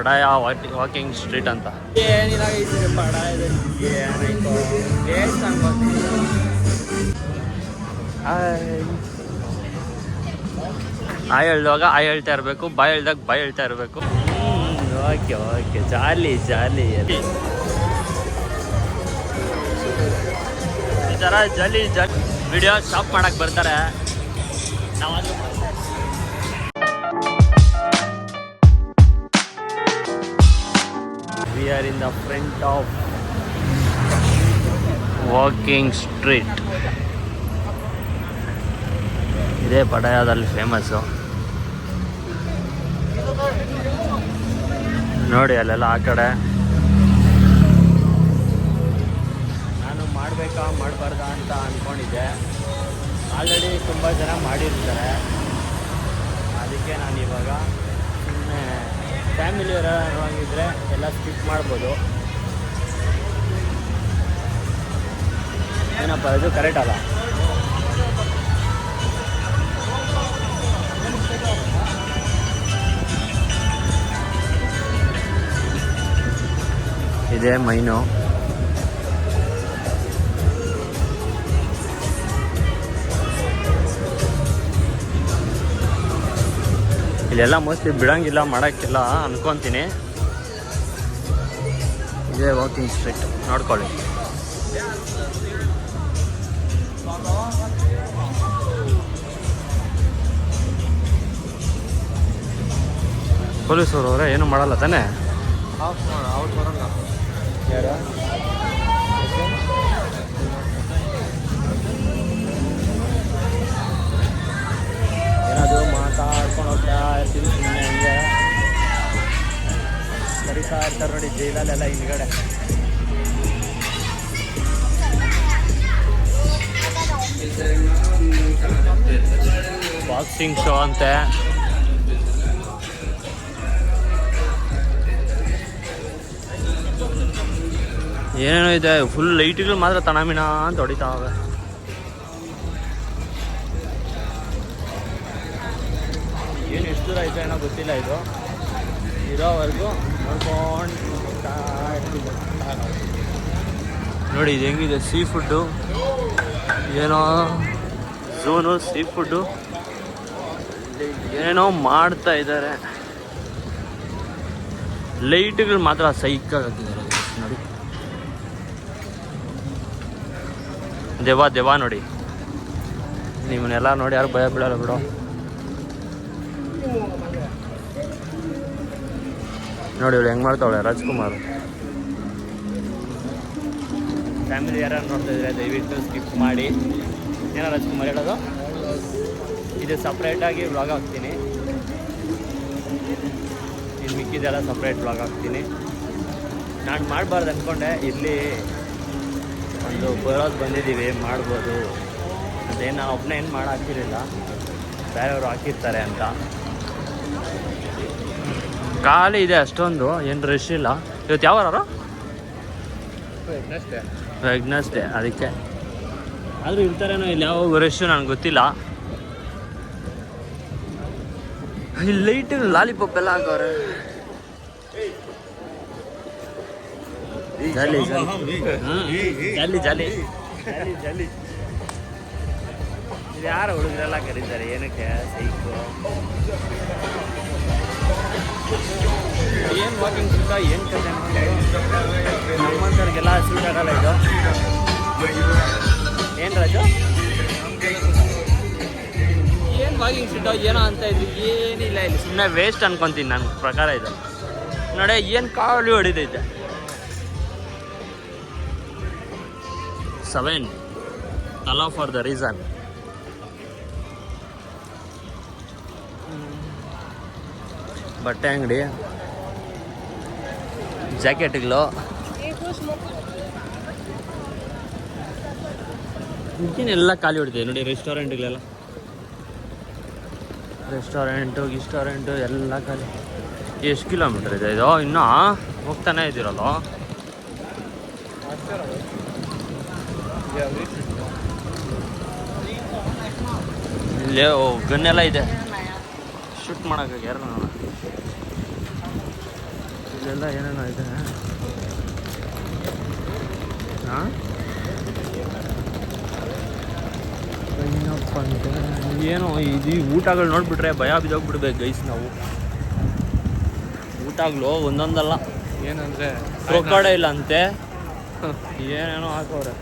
ಪಡಾಯ walking street ಅಂತ. ಏನಿಲ್ಲ ಪಡಾಯದಲ್ಲಿ ಏನಾಯ್ತು ದೇವಸ್ಥಾನ ಆಯ್ ಹೇಳ್ದಾಗ ಆಯ್ ಹೇಳ್ತಾ ಇರಬೇಕು, ಬಾಯ್ ಹೇಳ್ದಾಗ ಬಾಯ್ ಹೇಳ್ತಾ ಇರಬೇಕು. ಓಕೆ ಓಕೆ, ಜಾಲಿ ಜಾಲಿ ಈ ಥರ ಜಾಲಿ ಜಾಲಿ ವಿಡಿಯೋ ಸ್ಟಾಪ್ ಮಾಡಕ್ಕೆ ಬರ್ತಾರೆ. ನಾವಾದರೂ we are in the front of walking street. ಇದೇ ಪಡಾಯದಲ್ಲಿ ಫೇಮಸ್ಸು ನೋಡಿ. ಅಲ್ಲೆಲ್ಲ ಆ ಕಡೆ ನಾನು ಮಾಡಬೇಕಾ ಮಾಡಬಾರ್ದಾ ಅಂತ ಅಂದ್ಕೊಂಡಿದ್ದೆ. ಆಲ್ರೆಡಿ ತುಂಬ ಜನ ಮಾಡಿರ್ತಾರೆ, ಅದಕ್ಕೆ ನಾನು ಇವಾಗ ಸುಮ್ಮನೆ ಫ್ಯಾಮಿಲಿ ಆಗಿದ್ದರೆ ಎಲ್ಲ ಸ್ಕಿಪ್ ಮಾಡ್ಬೋದು. ಏನಪ್ಪ ಇದು ಕರೆಕ್ಟ್ ಅಲ್ಲ. ಇದೇ ಮೈನು. ಇಲ್ಲೆಲ್ಲ ಮೋಸ್ಟ್ಲಿ ಬಿಡಂಗಿಲ್ಲ, ಮಾಡೋಕ್ಕಿಲ್ಲ ಅನ್ಕೊತೀನಿ. ಇದೇ ವಾಕಿಂಗ್ ಸ್ಟ್ರೀಟ್ ನೋಡ್ಕೊಳ್ಳಿ. ಪೊಲೀಸರು ಅವರೇ ಏನು ಮಾಡಲ್ಲ ತಾನೇ? ಅವ್ರು ಬರೋಲ್ಲ. ಯಾರು ಏನಾದರೂ ಮಾತಾಡ್ಕೊಂಡು ಹೋಗ್ತಾ ಇರ್ತೀನಿ ಸುಮ್ಮನೆ ಹಂಗೆ ಕರೀತಾ ಇರ್ತಾರೆ ನೋಡಿ ಜೈಲಲ್ಲೆಲ್ಲ ಹಿಂದ್ಗಡೆ. ಬಾಕ್ಸಿಂಗ್ ಶೋ ಅಂತೆ. ಏನೇನೋ ಇದೆ, ಫುಲ್ ಲೈಟ್ಗಳು ಮಾತ್ರ ತಣಮಿನ ಅಂತ ಹೊಡಿತಾವೆ. ಏನು ಎಷ್ಟು ದೂರ ಆಯಿತು ಏನೋ ಗೊತ್ತಿಲ್ಲ. ಇದು ಇರೋವರೆಗೂ ನೋಡ್ಕೊಂಡು ನೋಡಿ. ಇದು ಹೆಂಗಿದೆ ಸೀ ಫುಡ್ಡು, ಏನೋ ಝೂನು ಸೀ ಫುಡ್ಡು ಏನೇನೋ ಮಾಡ್ತಾ ಇದ್ದಾರೆ. ಲೈಟ್ಗಳು ಮಾತ್ರ ಸೈಕಾಗಿ ಹಾಕಿದ್ದಾರೆ ನೋಡಿ. ದೇವಾ ನೋಡಿ, ನಿಮ್ಮನ್ನೆಲ್ಲ ನೋಡಿ ಯಾರು ಭಯ ಬೀಳಲ್ಲ ಬಿಡೋ. ನೋಡಿ ಇವಳು ಹೆಂಗೆ ಮಾಡ್ತಾವಳೆ ರಾಜ್ಕುಮಾರ್. ಫ್ಯಾಮಿಲಿ ಯಾರು ನೋಡ್ತಾ ಇದ್ರೆ ದಯವಿಟ್ಟು ಸ್ಕಿಪ್ ಮಾಡಿ. ಏನೋ ರಾಜ್ಕುಮಾರ್ ಹೇಳೋದು, ಇದು ಸಪ್ರೇಟಾಗಿ ವ್ಲಾಗ್ ಹಾಕ್ತೀನಿ, ಇನ್ನು ಮಿಕ್ಕಿದೆಲ್ಲ ಸಪ್ರೇಟ್ ವ್ಲಾಗ್ ಹಾಕ್ತೀನಿ. ನಾನು ಮಾಡಬಾರ್ದು ಅಂದ್ಕೊಂಡೆ, ಇಲ್ಲಿ ಒಂದು ಬರೋದು ಬಂದಿದ್ದೀವಿ ಮಾಡ್ಬೋದು. ಅದೇನು ನಾನು ಒಬ್ಬನೇ ಏನು ಹಾಕಿರಲಿಲ್ಲ, ಬೇರೆಯವರು ಹಾಕಿರ್ತಾರೆ ಅಂತ. ಖಾಲಿ ಇದೆ ಅಷ್ಟೊಂದು, ಏನು ರಶ್ ಇಲ್ಲ. ಇವತ್ತು ಯಾವ ವಾರ? ವೆಡ್ನೆಸ್ಡೇ, ಅದಕ್ಕೆ ಆದರೂ ಇರ್ತಾರೇನೋ ಇಲ್ಲಿ. ಯಾವ ರಶ್ಶು ನನಗೆ ಗೊತ್ತಿಲ್ಲ. ಇಲ್ಲಿ ಲೈಟ್ ಲಾಲಿಪಾಪ್ ಎಲ್ಲ ಹಾಕೋರೆ. ಜಾಲಿ ಜಾಲಿ ಜಾಲಿ ಜಾಲಿ ಜಾಲಿ. ಇದು ಯಾರು ಹುಡುಗರೆಲ್ಲ ಕರೀತಾರೆ ಏನಕ್ಕೆ ಸೈಕು? ಏನು ವಾಕಿಂಗ್ ಸೂಟ ಏನು ಕತೆ ನಮ್ಮಂಥವ್ರಿಗೆಲ್ಲ ಸೂಟ್ ಆಗಲ್ಲ ಇದು. ಏನು ರಾಜು ಏನು ವಾಕಿಂಗ್ ಸೂಟ ಏನೋ ಅಂತ ಇದ್ವಿ, ಏನಿಲ್ಲ ಇಲ್ಲಿ. ಸುಮ್ಮನೆ ವೇಸ್ಟ್ ಅನ್ಕೊತೀನಿ ನನ್ನ ಪ್ರಕಾರ ಇದು. ನೋಡಿ ಏನು ಕಾವಲಿ ಹೊಡಿತೈತೆ. 7 allow for the reason. ಬಟ್ಟೆ ಅಂಗಡಿ, ಜಾಕೆಟ್ಗಳು, ಎಲ್ಲ ಖಾಲಿ ಹೊಡಿತೀವಿ ನೋಡಿ. ರೆಸ್ಟೋರೆಂಟ್ಗಳೆಲ್ಲ, ರೆಸ್ಟೋರೆಂಟು ಎಲ್ಲ ಖಾಲಿ. ಎಷ್ಟು ಕಿಲೋಮೀಟರ್ ಇದೆ ಇದು? ಇನ್ನೂ ಹೋಗ್ತಾನೆ ಇದ್ದೀರಲ್ಲ. ಇಲ್ಲೇ ಗನ್ನೆಲ್ಲ ಇದೆ, ಶೂಟ್ ಮಾಡೋಕೆ ಯಾರು. ಇಲ್ಲೆಲ್ಲ ಏನೇನೋ ಇದೆ. ಹಾಂ ಏನಪ್ಪ ಅಂದರೆ ಏನೋ ಇದು ಊಟಗಳು ನೋಡಿಬಿಟ್ರೆ ಭಯ ಬಿದ್ದೋಗ್ಬಿಡ್ಬೇಕು ಗೈಸ್. ನಾವು ಊಟಗಳು ಒಂದೊಂದಲ್ಲ, ಏನಂದರೆ ಕ್ರೊಕೊಡೈಲ್ ಇಲ್ಲ ಅಂತೆ, ಏನೇನೋ ಹಾಕೋರೆ.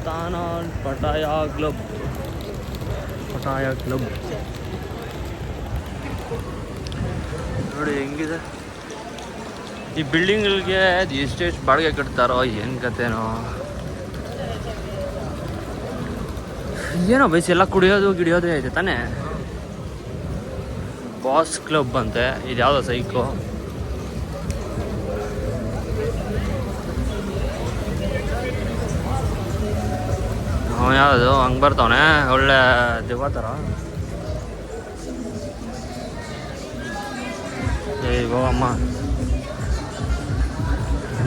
ತಾನ ಪಟಾಯ ಕ್ಲಬ್ ನೋಡಿ ಹೆಂಗಿದೆ ಈ ಬಿಲ್ಡಿಂಗ್ಗಳಿಗೆ. ಅದು ಎಷ್ಟೆಷ್ಟು ಬಾಡಿಗೆ ಕಟ್ತಾರೋ ಏನು ಕತೆನೋ ಏನೋ ಬೈಸ್. ಎಲ್ಲ ಗಿಡಿಯೋದೇ ಐತೆ ತಾನೇ. ಬಾಸ್ ಕ್ಲಬ್ ಅಂತೆ, ಇದು ಯಾವುದೋ ಸೈಕೋ. ಯಾವುದು ಹಂಗೆ ಬರ್ತಾವನೆ ಒಳ್ಳೆ ದೆವ್ವ ಥರ. ಅಮ್ಮ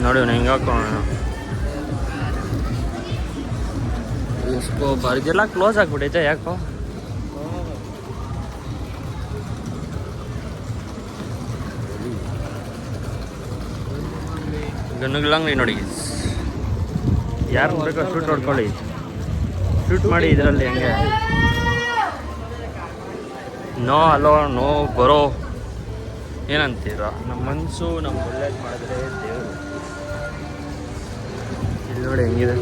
ನೋಡಿ ಅವ್ನು ಹೆಂಗೆ ಹಾಕೋಣ. ಎಷ್ಟೋ ಇದೆಲ್ಲ ಕ್ಲೋಸ್ ಆಗಿಬಿಟ್ಟೈತೆ ಯಾಕೋ. ಗನ್ನುಗಳಂಗೆ ನೋಡಿ, ಯಾರು ಬೇಕೋ ಶೂಟ್ ಹೊಡ್ಕೊಳ್ಳಿ, ಶೂಟ್ ಮಾಡಿ ಇದರಲ್ಲಿ ಹೆಂಗೆ. ನೋ ಅಲೋ ನೋ ಬರೋ ಏನಂತೀರ. ನಮ್ಮ ಮನಸ್ಸು ನಮ್ಗೆ ಒಳ್ಳೇದು ಮಾಡಿದ್ರೆ ದೇವರು. ಇಲ್ಲಿ ನೋಡಿ ಹೆಂಗಿದೆ.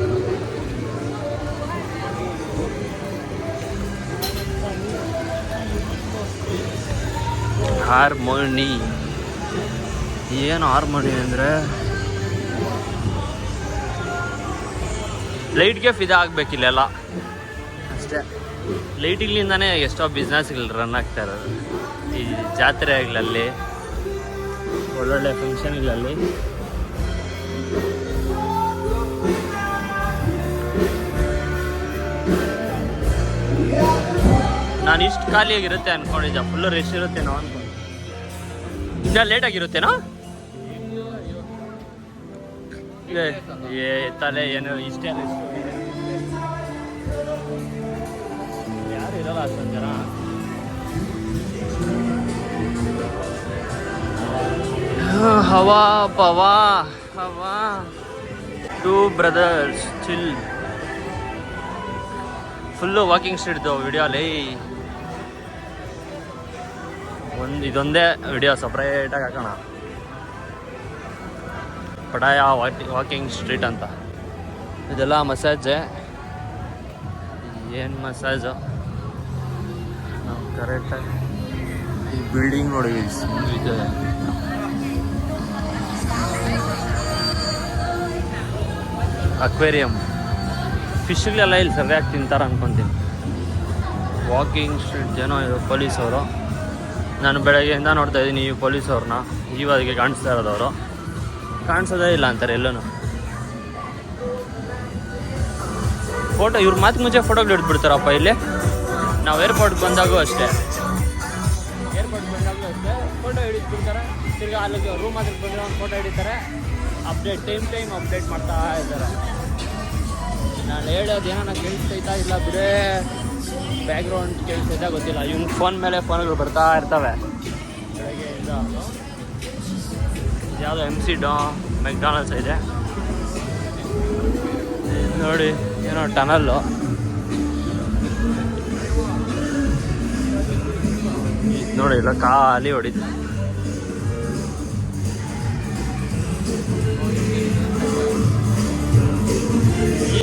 ಹಾರ್ಮೋನಿ, ಏನು ಹಾರ್ಮೋನಿ ಅಂದರೆ ಲೈಟ್ಗೆ ಫಿದಾ ಆಗಬೇಕಿಲ್ಲೆಲ್ಲ ಅಷ್ಟೇ. ಲೈಟಿಗಳಿಂದನೇ ಎಷ್ಟೋ ಬಿಸ್ನೆಸ್ಗಳು ರನ್ ಆಗ್ತಾ ಇರೋದು. ಈ ಜಾತ್ರೆಗಳಲ್ಲಿ, ಒಳ್ಳೊಳ್ಳೆ ಫಂಕ್ಷನ್ಗಳಲ್ಲಿ. ನಾನು ಇಷ್ಟು ಖಾಲಿಯಾಗಿರುತ್ತೆ ಅಂದ್ಕೊಂಡಿದ್ದೆ, ಫುಲ್ಲು ರಶ್ ಇರುತ್ತೇನೋ ಅಂದ್ಕೊಂಡು. ಇನ್ನ ಲೇಟಾಗಿರುತ್ತೇನೋ ತಲೆ ಏನು ಇಷ್ಟೇ ಯಾರು ಇರಲ್ಲ ಅಷ್ಟೊಂದು ಜನ. ಹವಾ ಪವಾ ಹವಾ two brothers chill. Full walking ಸ್ಟ್ರೀಟ್ದು ವಿಡಿಯೋಲಿ ಇದೊಂದೇ ವಿಡಿಯೋ ಸಪ್ರೇಟಾಗಿ ಹಾಕೋಣ. ಪಟಾಯ ವಾಕಿಂಗ್ ಸ್ಟ್ರೀಟ್ ಅಂತ. ಇದೆಲ್ಲ ಮಸಾಜೆ. ಏನು ಮಸಾಜು ನಾವು ಕರೆಕ್ಟಾಗಿ. ಈ ಬಿಲ್ಡಿಂಗ್ ನೋಡಿ ಇದೆ. ಅಕ್ವೇರಿಯಂ. ಫಿಶ್ಗಳೆಲ್ಲ ಇಲ್ಲಿ ಸರಿಯಾಗಿ ತಿಂತಾರೆ ಅನ್ಕೊತೀನಿ. ವಾಕಿಂಗ್ ಸ್ಟ್ರೀಟ್ ಜನ ಇದು ಪೊಲೀಸವರು. ನಾನು ಬೆಳಗ್ಗೆಯಿಂದ ನೋಡ್ತಾ ಇದ್ದೀನಿ ಈ ಪೊಲೀಸವ್ರನ್ನ. ಇವಾಗೆ ಕಾಣಿಸ್ತಾ ಇರೋದವರು ಕಾಣಿಸೋದೇ ಇಲ್ಲ ಅಂತಾರೆ ಎಲ್ಲೂ. ಫೋಟೋ ಇವ್ರ ಮಾತು ಮುಂಚೆ ಫೋಟೋಗಳು ಹಿಡಿದ್ಬಿಡ್ತಾರಪ್ಪ ಇಲ್ಲಿ. ನಾವು ಏರ್ಪೋರ್ಟ್ಗೆ ಬಂದಾಗೂ ಅಷ್ಟೇ, ಫೋಟೋ ಹಿಡಿದ್ಬಿಡ್ತಾರೆ. ತಿರ್ಗಿ ಅಲ್ಲಿಗೆ ರೂಮ್ ಹತ್ರ ಬಂದರೆ ಒಂದು ಫೋಟೋ ಹಿಡಿತಾರೆ. ಅಪ್ಡೇಟ್ ಟೈಮ್ ಅಪ್ಡೇಟ್ ಮಾಡ್ತಾ ಇದ್ದಾರೆ. ನಾನು ಹೇಳೋದು ಏನೋ ಕೇಳಿಸ್ತೈತಾ ಇಲ್ಲ ಬಿಡೇ, ಬ್ಯಾಕ್ಗ್ರೌಂಡ್ ಕೇಳಿಸ್ತೈತಾ ಗೊತ್ತಿಲ್ಲ. ಇವ್ನ ಫೋನ್ ಮೇಲೆ ಫೋನ್ಗಳು ಬರ್ತಾ ಇರ್ತವೆ ಬೆಳಗ್ಗೆಯಿಂದ. ಯಾವುದೋ MC ಮೆಕ್ಡಾನಲ್ಸ್ ಇದೆ ನೋಡಿ. ಏನೋ ಟನಲ್ಲು ನೋಡಿ, ಇಲ್ಲ ಖಾಲಿ ಹೊಡಿತು.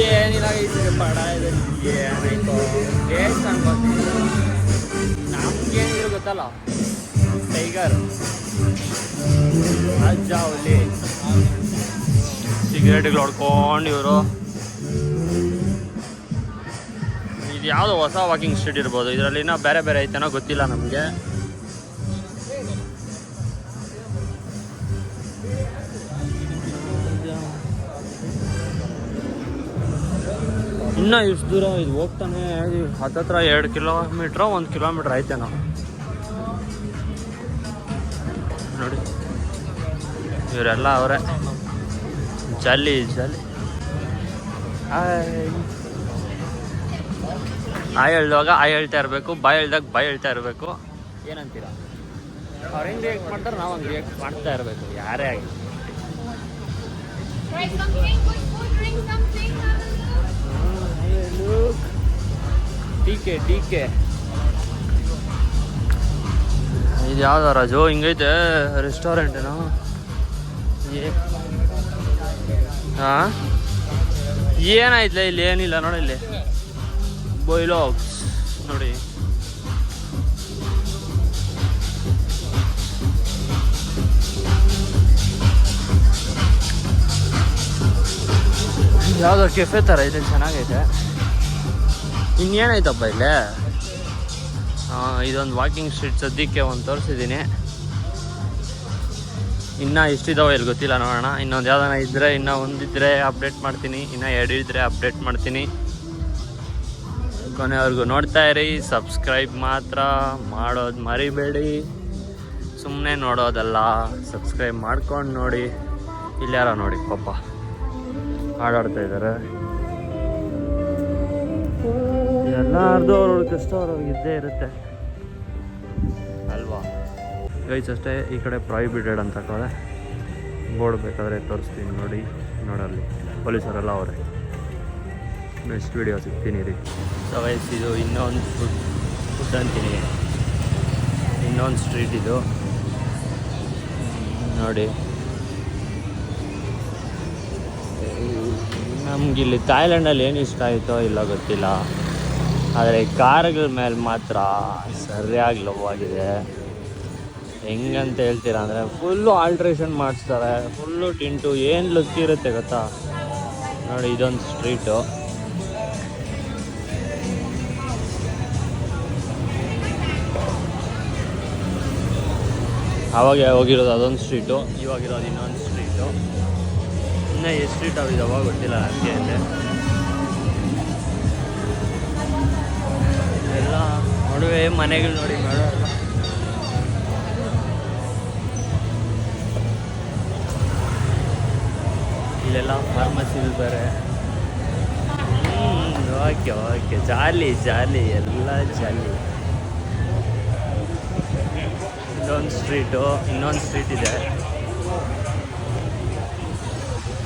ಏನಿಲ್ಲ ಪಡ ಇದೆ. ಏನಾಯ್ತು ದೇವಸ್ಥಾನ ಬರ್ತೀವಿ. ನಮ್ಗೇನಿದ್ರು ಗೊತ್ತಲ್ಲ, ಟೈಗರ್ ಅಜ್ಜಾವಲ್ಲಿ ಸಿಗರೇಟ್ಗಳು ಹೊಡ್ಕೊಂಡು ಇವರು. ಇದು ಯಾವುದೋ ಹೊಸ ವಾಕಿಂಗ್ ಸ್ಟ್ರೀಟ್ ಇರ್ಬೋದು. ಇದರಲ್ಲಿ ಇನ್ನೂ ಬೇರೆ ಐತೆನೋ ಗೊತ್ತಿಲ್ಲ ನಮಗೆ. ಇನ್ನೂ ಇಷ್ಟು ದೂರ ಇದು ಹೋಗ್ತಾನೆ ಹತ್ತತ್ರ 2 ಕಿಲೋಮೀಟ್ರ್ 1 ಕಿಲೋಮೀಟ್ರ್ ಐತೆನೋ ನೋಡಿ. ಇವರೆಲ್ಲ ಅವರೇ ಜಾಲಿ ಆಯ್ ಹೇಳ್ದಾಗ ಆಯ್ ಹೇಳ್ತಾ ಇರಬೇಕು, ಬಾಯ್ ಹೇಳ್ದಾಗ ಬಾಯ್ ಹೇಳ್ತಾ ಇರಬೇಕು. ಏನಂತೀರ? ಅವ್ರು ಹೆಂಗೆ ರಿಯಾಕ್ಟ್ ಮಾಡ್ತಾರೆ ನಾವು ಹಂಗೆ ರಿಯಾಕ್ಟ್ ಮಾಡ್ತಾ ಇರಬೇಕು, ಯಾರೇ ಆಗಿ. Try something, drink something. T K ಇದು ಯಾವ್ದು ರಾಜು? ಹಿಂಗೈತೆ ರೆಸ್ಟೋರೆಂಟೇನೋ? ಹಾಂ, ಏನಾಯ್ತಲ್ಲ ಇಲ್ಲಿ? ಏನಿಲ್ಲ ನೋಡಿ, ಇಲ್ಲಿ ಬಾಯ್ಲಾಗ್ಸ್ ನೋಡಿ. ಯಾವುದೋ ಕೆಫೆ ಥರ ಇದೆ, ಚೆನ್ನಾಗೈತೆ. ಇನ್ನೇನಾಯ್ತಪ್ಪ ಇಲ್ಲೇ? ಇದೊಂದು ವಾಕಿಂಗ್ ಸ್ಟ್ರೀಟ್ ಸದ್ಯಕ್ಕೆ ಒಂದು ತೋರಿಸಿದ್ದೀನಿ. ಇನ್ನೂ ಎಷ್ಟಿದಾವೆ ಇಲ್ಲಿ ಗೊತ್ತಿಲ್ಲ, ನೋಡೋಣ. ಇನ್ನೊಂದು ಯಾವ್ದಾನ ಇದ್ದರೆ, ಇನ್ನೂ ಒಂದಿದ್ರೆ ಅಪ್ಡೇಟ್ ಮಾಡ್ತೀನಿ, ಇನ್ನೂ 2 ಇದ್ದರೆ ಅಪ್ಡೇಟ್ ಮಾಡ್ತೀನಿ. ಕೊನೆವರೆಗೂ ನೋಡ್ತಾ ಇರಿ. ಸಬ್ಸ್ಕ್ರೈಬ್ ಮಾತ್ರ ಮಾಡೋದು ಮರಿಬೇಡಿ, ಸುಮ್ಮನೆ ನೋಡೋದಲ್ಲ, ಸಬ್ಸ್ಕ್ರೈಬ್ ಮಾಡ್ಕೊಂಡು ನೋಡಿ. ಇಲ್ಲಿ ಯಾರೋ ನೋಡಿ ಪಾಪ ಆಡಾಡ್ತಾ ಇದ್ದಾರೆ. ಎಲ್ಲಾರ್ದು ಅವ್ರವ್ರ ಕಷ್ಟ ಅವ್ರವ್ರಿಗೆ ಇದ್ದೇ ಇರುತ್ತೆ ಅಲ್ವಾ ಗೈಸ್? ಅಷ್ಟೇ. ಈ ಕಡೆ ಪ್ರಾಹಿಬಿಟೆಡ್ ಅಂತ ಹಾಕೋದೆ ಬೋರ್ಡ್, ಬೇಕಾದರೆ ತೋರಿಸ್ತೀನಿ ನೋಡಿ. ನೋಡಲ್ಲಿ ಪೊಲೀಸರೆಲ್ಲ ಅವರೇ. ನೆಕ್ಸ್ಟ್ ವೀಡಿಯೋ ಸಿಗ್ತೀನಿ ರೀ. ಸೊ ಗೈಸ್, ಇದು ಇನ್ನೊಂದು ಫುಡ್ ಅಂತೀನಿ, ಇನ್ನೊಂದು ಸ್ಟ್ರೀಟ್ ಇದು ನೋಡಿ. ನಮಗಿಲ್ಲಿ ಥಾಯ್ಲೆಂಡಲ್ಲಿ ಏನು ಇಷ್ಟ ಆಯಿತೋ ಇಲ್ಲ ಗೊತ್ತಿಲ್ಲ, ಆದರೆ ಕಾರುಗಳ ಮೇಲೆ ಮಾತ್ರ ಸರಿಯಾಗಿ ಲವ್ ಆಗಿದೆ. ಹೆಂಗಂತ ಹೇಳ್ತೀರಾ ಅಂದರೆ, ಫುಲ್ಲು ಆಲ್ಟ್ರೇಷನ್ ಮಾಡಿಸ್ತಾರೆ, ಫುಲ್ಲು ಟಿಂಟು. ಏನು ಲುಕ್ ಇರುತ್ತೆ ಗೊತ್ತಾ? ನೋಡಿ, ಇದೊಂದು ಸ್ಟ್ರೀಟು. ಆವಾಗ ಹೋಗಿರೋದು ಅದೊಂದು ಸ್ಟ್ರೀಟು, ಇವಾಗಿರೋದು ಇನ್ನೊಂದು ಸ್ಟ್ರೀಟು. ಇನ್ನೂ ಎಷ್ಟು ಸ್ಟ್ರೀಟ್ ಅವಿದಾವ ಗೊತ್ತಿಲ್ಲ ನನಗೆ. ಅಂದರೆ ಎಲ್ಲ ನಡುವೆ ಮನೆಗಳು ನೋಡಿ, ಮಾಡೋಲ್ಲ. ಇಲ್ಲೆಲ್ಲ ಫಾರ್ಮಸಿಗಳು ಬೇರೆ. ಓಕೆ ಓಕೆ, ಜಾಲಿ ಜಾಲಿ, ಎಲ್ಲ ಜಾಲಿ. ಇನ್ನೊಂದು ಸ್ಟ್ರೀಟು, ಇನ್ನೊಂದು ಸ್ಟ್ರೀಟ್ ಇದೆ,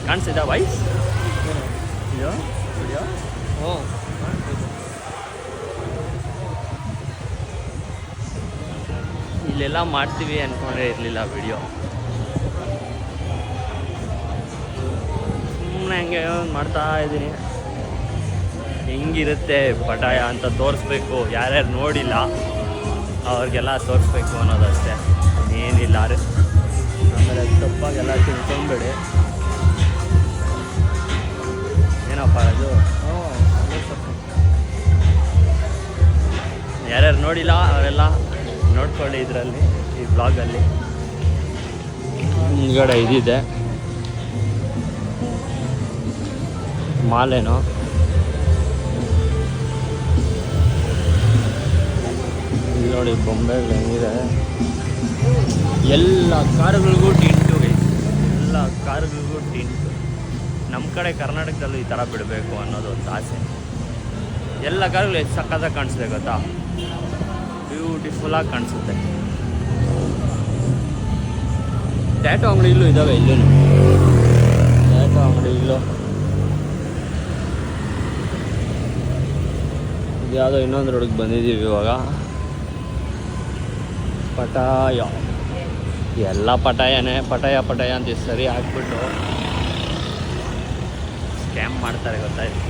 ಕಾಣಿಸ್ತಿದ್ದ ವಾಯ್ಸ್ ಇದು ವಿಡಿಯೋ? ಇಲ್ಲೆಲ್ಲ ಮಾಡ್ತೀವಿ ಅಂದ್ಕೊಂಡ್ರೆ ಇರಲಿಲ್ಲ ವಿಡಿಯೋ. ಸುಮ್ಮನೆ ಹಂಗೆ ಮಾಡ್ತಾ ಇದ್ದೀನಿ. ಹೆಂಗಿರುತ್ತೆ ಪಟಾಯ ಅಂತ ತೋರಿಸ್ಬೇಕು, ಯಾರ್ಯಾರು ನೋಡಿಲ್ಲ ಅವ್ರಿಗೆಲ್ಲ ತೋರಿಸ್ಬೇಕು ಅನ್ನೋದಷ್ಟೇ, ಏನಿಲ್ಲ. ಆಮೇಲೆ ತಪ್ಪಾಗೆಲ್ಲ ತಿಳ್ಕೊಂಬೇಡಿ. ಏನಪ್ಪ ಅದು? ಯಾರ್ಯಾರು ನೋಡಿಲ್ಲ ಅವರೆಲ್ಲ ನೋಡ್ಕೊಳ್ಳಿ ಇದರಲ್ಲಿ, ಈ ಬ್ಲಾಗಲ್ಲಿ. ಹಿಂದ್ಗಡೆ ಇದಿದೆ ಮಾಲೇನೋ, ಇಲ್ಲಿ ನೋಡಿ ಬೊಂಬೆಗಳು ಹೆಂಗಿದೆ. ಎಲ್ಲ ಕಾರುಗಳಿಗೂ ಟಿಂಟು ಗೈಸ್, ಎಲ್ಲ ಕಾರುಗಳಿಗೂ ಟಿಂಟು. ನಮ್ಮ ಕಡೆ ಕರ್ನಾಟಕದಲ್ಲೂ ಈ ಥರ ಬಿಡಬೇಕು ಅನ್ನೋದು ಒಂದು ಆಸೆ. ಎಲ್ಲ ಕಾರುಗಳು ಎಷ್ಟು ಸಕ್ಕತ್ತಾಗಿ ಕಾಣಿಸುತ್ತೆ ಗೊತ್ತಾ? ಬ್ಯೂಟಿಫುಲ್ಲಾಗಿ ಕಾಣಿಸುತ್ತೆ. ಟ್ಯಾಟೋ ಅಂಗಡಿ ಇಲ್ಲೂ ಇದ್ದಾವೆ, ಇಲ್ಲೂ ಟ್ಯಾಟೋ ಅಂಗಡಿ ಇಲ್ಲೂ. ಇದು ಯಾವುದೋ ಇನ್ನೊಂದು ರೋಡಿಗೆ ಬಂದಿದ್ದೀವಿ ಇವಾಗ. ಪಟಾಯ, ಎಲ್ಲ ಪಟಾಯನೇ, ಪಟಾಯ ಪಟಾಯ ಅಂತ ಸರಿ ಹಾಕ್ಬಿಟ್ಟು ಸ್ಕ್ಯಾಮ್ ಮಾಡ್ತಾರೆ ಗೊತ್ತಾಯ್ತು.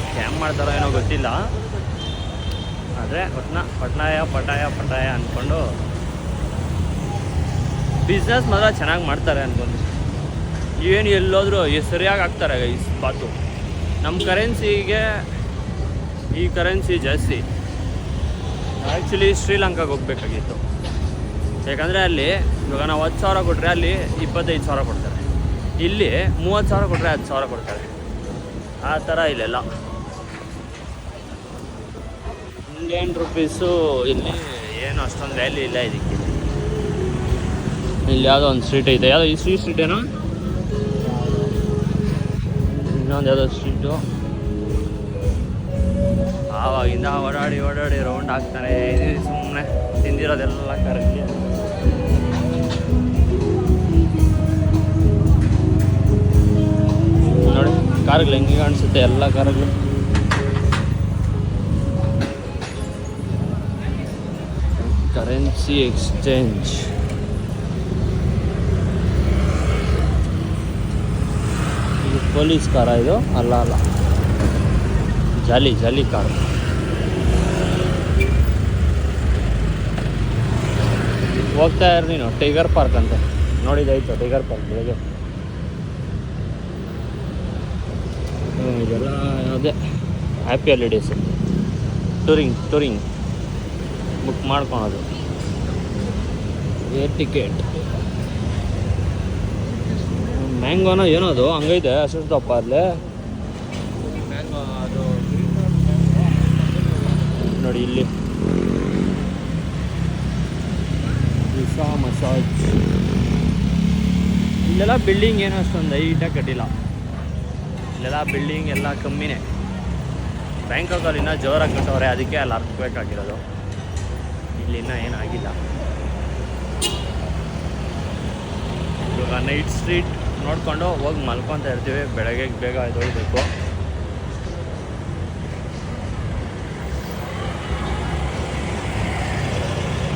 ಸ್ಕ್ಯಾಮ್ ಮಾಡ್ತಾರೋ ಏನೋ ಗೊತ್ತಿಲ್ಲ, ಆದರೆ ಪಟಾಯ ಪಟಾಯ ಪಟಾಯ ಅಂದ್ಕೊಂಡು ಬಿಸ್ನೆಸ್ ಮಾತ್ರ ಚೆನ್ನಾಗಿ ಮಾಡ್ತಾರೆ ಅಂದ್ಕೊಂಡು. ಏನು ಎಲ್ಲೋದ್ರೂ ಸರಿಯಾಗಿ ಹಾಕ್ತಾರೆ ಈ ಬಾತು. ನಮ್ಮ ಕರೆನ್ಸಿಗೆ ಈ ಕರೆನ್ಸಿ ಜಾಸ್ತಿ. ಆ್ಯಕ್ಚುಲಿ ಶ್ರೀಲಂಕಾಗೆ ಹೋಗ್ಬೇಕಾಗಿತ್ತು, ಯಾಕಂದರೆ ಅಲ್ಲಿ ಇವಾಗ ನಾವು 10,000 ಕೊಟ್ಟರೆ ಅಲ್ಲಿ 25,000 ಕೊಡ್ತಾರೆ, ಇಲ್ಲಿ 30,000 ಕೊಟ್ಟರೆ 10,000 ಕೊಡ್ತಾರೆ. ಆ ಥರ ಇಲ್ಲೆಲ್ಲ ಇಂಡಿಯನ್ ರುಪೀಸು ಇಲ್ಲಿ ಏನು ಅಷ್ಟೊಂದು ವ್ಯಾಲ್ಯೂ ಇಲ್ಲ ಇದಕ್ಕೆ. ಇಲ್ಲಿ ಯಾವುದೋ ಒಂದು ಸ್ಟ್ರೀಟ್ ಐತೆ, ಯಾವುದೋ ಈ ಸ್ಟ್ರೀಟ್ ಏನೋ, ಇನ್ನೊಂದು ಯಾವುದೋ ಸ್ಟ್ರೀಟು. ಆವಾಗಿಂದ ಓಡಾಡಿ ಓಡಾಡಿ ರೌಂಡ್ ಹಾಕ್ತಾರೆ. ಇದು ಸುಮ್ಮನೆ ತಿಂದಿರೋದೆಲ್ಲ ಕರಗಿ ಕಾರ್ಗಳು ಹೆಂಗೆ ಕಾಣಿಸುತ್ತೆ ಎಲ್ಲ ಕಾರ್ಗಳು. Currency exchange. ಇದು ಪೊಲೀಸ್ ಕಾರ ಇದು? ಅಲ್ಲ ಅಲ್ಲ, ಜಾಲಿ ಕಾರ್. ಹೋಗ್ತಾ ಇರ್ ನೀನು ಟೈಗರ್ ಪಾರ್ಕ್ ಅಂತ ನೋಡಿದಾಯ್ತು. ಟೈಗರ್ ಪಾರ್ಕ್ ಬೆಳಗ್ಗೆ ಇದೆಲ್ಲ ಅದೇ ಹ್ಯಾಪಿ ಹಾಲಿಡೇಸು. ಟೂರಿಂಗ್ ಬುಕ್ ಮಾಡ್ಕೊಳೋದು. Air ticket. ಮ್ಯಾಂಗೋನ ಏನದು ಹಂಗೈತೆ ಅಷ್ಟಪ್ಪ ಅಲ್ಲೇ ಮ್ಯಾಂಗೋ ಅದು ನೋಡಿ ಇಲ್ಲಿ ಮಸಾಜ್. ಇಲ್ಲೆಲ್ಲ ಬಿಲ್ಡಿಂಗ್ ಏನೋ ಅಷ್ಟೊಂದು ಹೈಟಾಗಿ ಕಟ್ಟಿಲ್ಲ. ಇಲ್ಲೆಲ್ಲ ಬಿಲ್ಡಿಂಗ್ ಎಲ್ಲ ಕಮ್ಮಿನೇ. ಬ್ಯಾಂಕಾಕಲ್ಲಿ ಇನ್ನೂ ಜೋರಾಗಿ ಕಟ್ಟವ್ರೆ, ಅದಕ್ಕೆ ಅಲ್ಲಿ ಅರ್ಥಬೇಕಾಗಿರೋದು. ಇಲ್ಲಿ ಇನ್ನೂ ಏನಾಗಿಲ್ಲ. ಇವಾಗ ನೈಟ್ ಸ್ಟ್ರೀಟ್ ನೋಡಿಕೊಂಡು ಹೋಗಿ ಮಲ್ಕೊತ ಇರ್ತೀವಿ. ಬೆಳಗ್ಗೆ ಬೇಗ ಎದ್ದೊಳ್ಬೇಕು.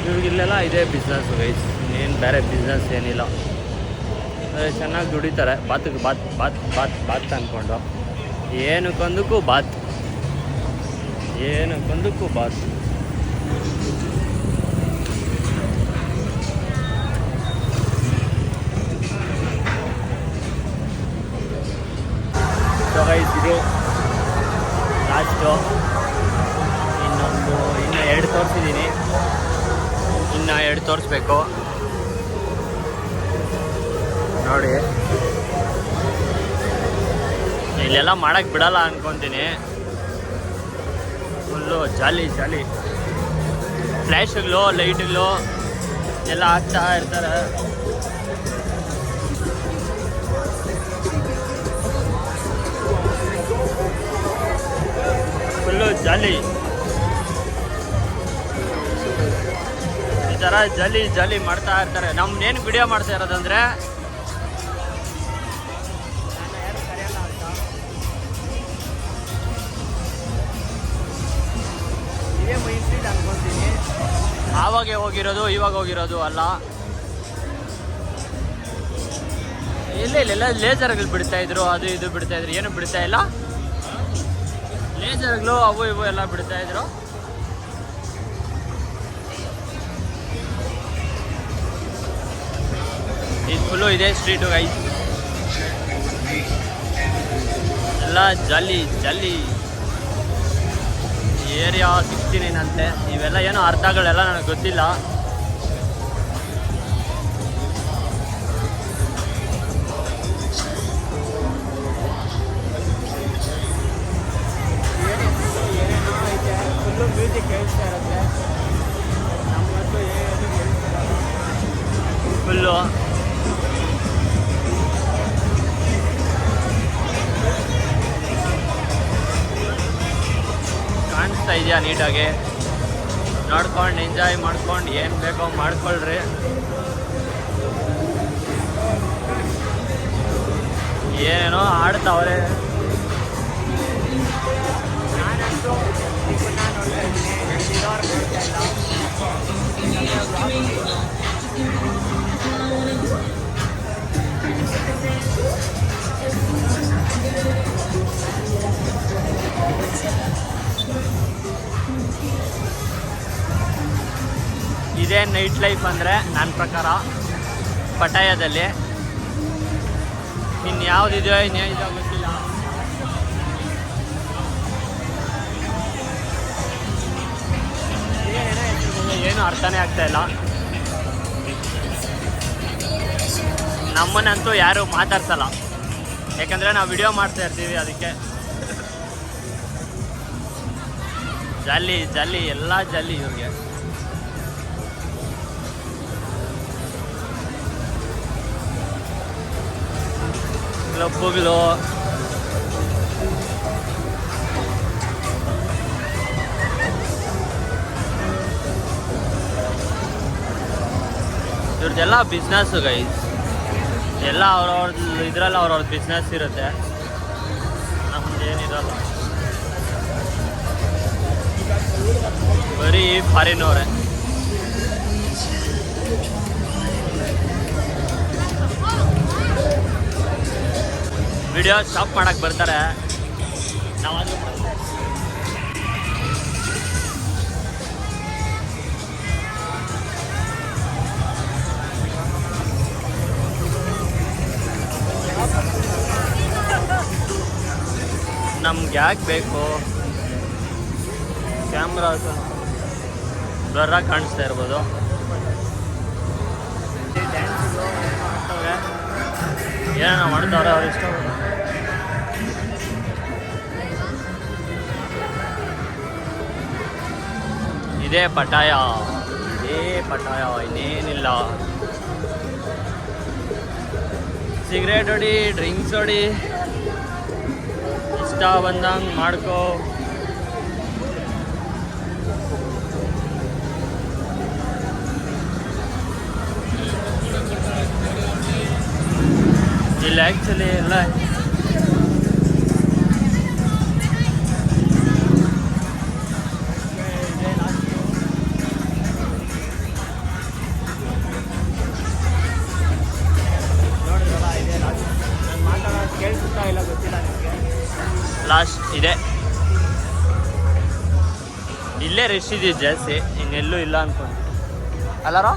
ಇವ್ರಿಗಿಲ್ಲೆಲ್ಲ ಇದೇ ಬಿಸ್ನೆಸ್ಸು ಗೈಸ್, ಇನ್ನೇನು ಬೇರೆ ಬಿಸ್ನೆಸ್ ಏನಿಲ್ಲ. ಚೆನ್ನಾಗಿ ದುಡಿತಾರೆ. ಬಾತ್ ಅಂದ್ಕೊಂಡು ಏನಕ್ಕೊಂದಕ್ಕೂ ಬಾತ್. ಸೊ ಗೈಸ್ ಇದು ಲಾಸ್ಟು. ಇನ್ನೂ 2 ತೋರಿಸಿದ್ದೀನಿ, ಇನ್ನು 2 ತೋರಿಸ್ಬೇಕು ನೋಡಿ. ಇಲ್ಲೆಲ್ಲ ಮಾಡಕ್ಕೆ ಬಿಡಲ್ಲ ಅನ್ಕೊತೀನಿ. ಫುಲ್ಲು ಜಾಲಿ ಫ್ಲ್ಯಾಶ್ಗಳು ಲೈಟ್ಗಳು ಎಲ್ಲ ಹಾಕ್ತಾ ಇರ್ತಾರೆ. ಫುಲ್ಲು ಜಾಲಿ. ಈ ಥರ ಜಾಲಿ ಮಾಡ್ತಾ ಇರ್ತಾರೆ. ನಮ್ಮನ್ನೇನು ವಿಡಿಯೋ ಮಾಡ್ತಾ ಇರೋದಂದರೆ ಇದೇ ಮೈನ್ ಸ್ಟ್ರೀಟ್ ಅನ್ಕೊತೀನಿ. ಆವಾಗೆ ಹೋಗಿರೋದು ಇವಾಗ ಹೋಗಿರೋದು ಅಲ್ಲ. ಇಲ್ಲೆಲ್ಲ ಲೇಸರ್ಗಳು ಬಿಡ್ತಾಯಿದ್ರು, ಅದು ಇದು ಬಿಡ್ತಾಯಿದ್ರು. ಏನು ಬಿಡ್ತಾ ಇಲ್ಲ, ಲೇಸರ್ಗಳು ಅವು ಇವು ಎಲ್ಲ ಬಿಡ್ತಾಯಿದ್ರು. ಇದು ಫುಲ್ಲು ಇದೆ ಸ್ಟ್ರೀಟು ಗೈಸ್. ಎಲ್ಲ ಜಾಲಿ ಏರಿಯಾ 69 ಅಂತೆ. ಇವೆಲ್ಲ ಏನೋ ಅರ್ಥಗಳೆಲ್ಲ ನನಗೆ ಗೊತ್ತಿಲ್ಲ. ಫುಲ್ಲು ಮ್ಯೂಸಿಕ್ ಕೇಳಿಸ್ತಾ ಇರುತ್ತೆ. ನಮ್ಮದು ಫುಲ್ಲು ಕಾಣಿಸ್ತಾ ಇದೆಯಾ ನೀಟಾಗಿ. ನೋಡ್ಕೊಂಡು ಎಂಜಾಯ್ ಮಾಡ್ಕೊಂಡು ಏನು ಬೇಕೋ ಮಾಡ್ಕೊಳ್ರಿ. ಏನೇನೋ ಆಡ್ತಾವ್ರೆ. ನಾನಂತೂ ನಿಮ್ಮನ್ನ ನೋಡ್ತಾ ಇದ್ದೀನಿ, ಇರೋರು ನೋಡ್ತಾ ಇಲ್ಲ. ಇದೇ ನೈಟ್ ಲೈಫ್ ಅಂದರೆ ನನ್ನ ಪ್ರಕಾರ ಪಟಾಯದಲ್ಲಿ. ಇನ್ಯಾವುದಿದೆಯೋ ಇನ್ನೇನಿದೆಯೋ ಗೊತ್ತಿಲ್ಲ. ಏನು ಅರ್ಥನೇ ಆಗ್ತಾ ಇಲ್ಲ. ನಮ್ಮನ್ನಂತೂ ಯಾರು ಮಾತಾಡ್ಸಲ್ಲ, ಯಾಕಂದರೆ ನಾವು ವಿಡಿಯೋ ಮಾಡ್ತಾ ಇರ್ತೀವಿ. ಅದಕ್ಕೆ ಜಾಲಿ ಎಲ್ಲ ಜಾಲಿ ಇವ್ರಿಗೆ. ಕ್ಲಬ್ಗಳು ಇವ್ರದ್ದೆಲ್ಲ ಬಿಸ್ನೆಸ್ಸು ಗೈಸ್. ಎಲ್ಲ ಅವ್ರವ್ರದ್ದು ಇದರಲ್ಲಿ ಅವ್ರವ್ರದ್ದು ಬಿಸ್ನೆಸ್ ಇರುತ್ತೆ. ಏನಿರಲ್ಲ, ಬರೀ ಫಾರಿನ್ ಅವರೇ. ವಿಡಿಯೋ ಸ್ಟಾಪ್ ಮಾಡಕ್ಕೆ ಬರ್ತಾರೆ, ನಾವಾದ್ರೂ ನಮ್ಗೆ ಯಾಕೆ ಬೇಕು ಕ್ಯಾಮ್ರಾ ಬ್ಲರ್ರಾಗಿ ಕಾಣಿಸ್ತಾ ಇರ್ಬೋದು. ಏನೋ ಮಾಡ್ತಾವ್ರೆ ಅವ್ರು ಇಷ್ಟ. ಇದೇ ಪಟಾಯ, ಇನ್ನೇನಿಲ್ಲ. ಸಿಗರೇಟ್ ಹೊಡಿ, ಡ್ರಿಂಕ್ಸ್ ಹೊಡಿ, ಇಷ್ಟ ಬಂದಂಗೆ ಮಾಡ್ಕೋ. ಇಲ್ಲ ಆ್ಯಕ್ಚುಲಿ ಎಲ್ಲ ಕೇಳಿಸ್ತಾ ಇಲ್ಲ, ಗೊತ್ತಿಲ್ಲ ನಿಮಗೆ. ಲಾಸ್ಟ್ ಇದೆ, ಇಲ್ಲೇ ರಶ್ ಇದ್ದಿದ್ದು ಜಾಸ್ತಿ, ಇನ್ನೆಲ್ಲೂ ಇಲ್ಲ ಅನ್ಕೊಂಡು ಅಲ್ಲಾರೋ.